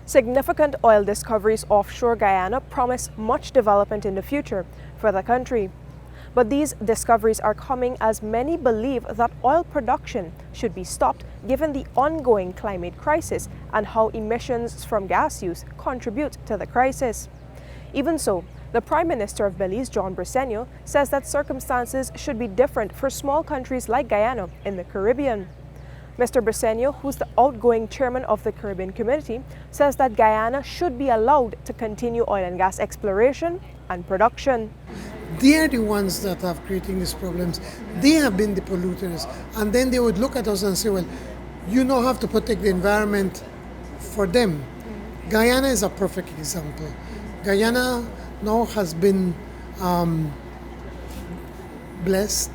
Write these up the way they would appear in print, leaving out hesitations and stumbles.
Significant oil discoveries offshore Guyana promise much development in the future for the country. But these discoveries are coming as many believe that oil production should be stopped given the ongoing climate crisis and how emissions from gas use contribute to the crisis. Even so, the Prime Minister of Belize, Briceño, says that circumstances should be different for small countries like Guyana in the Caribbean. Mr. Briceño, who's the outgoing chairman of the Caribbean Community, says that Guyana should be allowed to continue oil and gas exploration and production. They are the ones that have creating these problems. They have been the polluters. And then they would look at us and say, well, you now have to protect the environment for them. Guyana is a perfect example. Guyana now has been blessed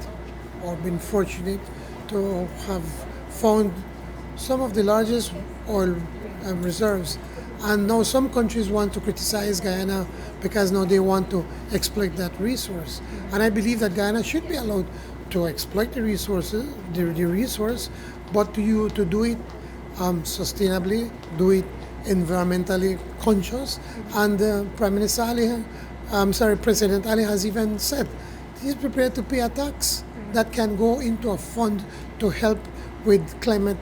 or been fortunate to have found some of the largest oil reserves. And now some countries want to criticize Guyana because now they want to exploit that resource. And I believe that Guyana should be allowed to exploit the resources, the resource, but to do it sustainably, do it environmentally conscious. And President Ali has even said he's prepared to pay a tax that can go into a fund to help with climate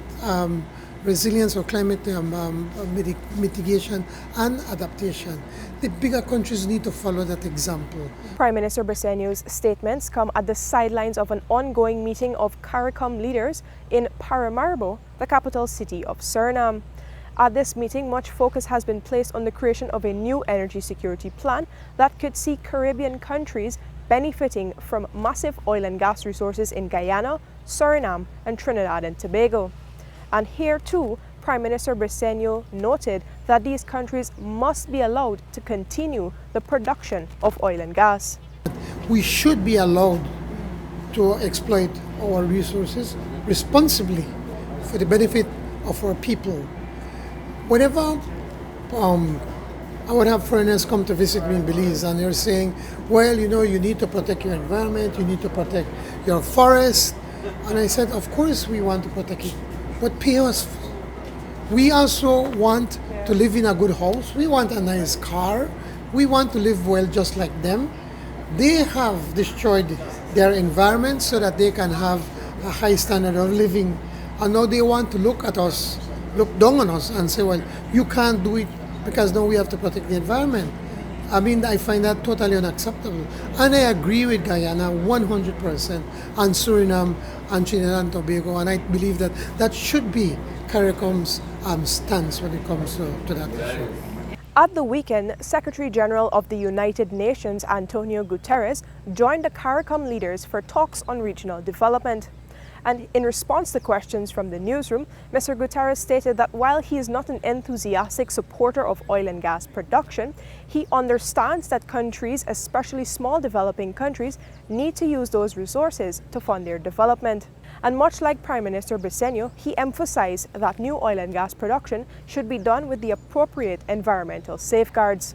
resilience or climate mitigation and adaptation. The bigger countries need to follow that example. Prime Minister Briceño's statements come at the sidelines of an ongoing meeting of Caricom leaders in Paramaribo, the capital city of Suriname. At this meeting, much focus has been placed on the creation of a new energy security plan that could see Caribbean countries benefiting from massive oil and gas resources in Guyana, Suriname, and Trinidad and Tobago. And here too, Prime Minister Briceño noted that these countries must be allowed to continue the production of oil and gas. We should be allowed to exploit our resources responsibly for the benefit of our people. Whenever I would have foreigners come to visit me in Belize and they're saying, well, you need to protect your environment, you need to protect your forest. And I said, of course we want to protect it, but pay us. We also want to live in a good house. We want a nice car. We want to live well just like them. They have destroyed their environment so that they can have a high standard of living. And now they want to look at us, look down on us and say, well, you can't do it because now we have to protect the environment. I mean, I find that totally unacceptable. And I agree with Guyana 100%, and Suriname and Trinidad and Tobago, and I believe that that should be Caricom's stance when it comes to that issue. At the weekend, Secretary General of the United Nations, Antonio Guterres, joined the Caricom leaders for talks on regional development. And in response to questions from the newsroom, Mr. Guterres stated that while he is not an enthusiastic supporter of oil and gas production, he understands that countries, especially small developing countries, need to use those resources to fund their development. And much like Prime Minister Briceño, he emphasized that new oil and gas production should be done with the appropriate environmental safeguards.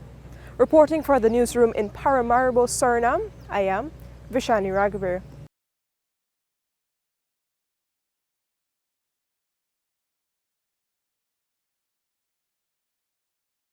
Reporting for the newsroom in Paramaribo, Suriname, I am Vishani Ragobeer.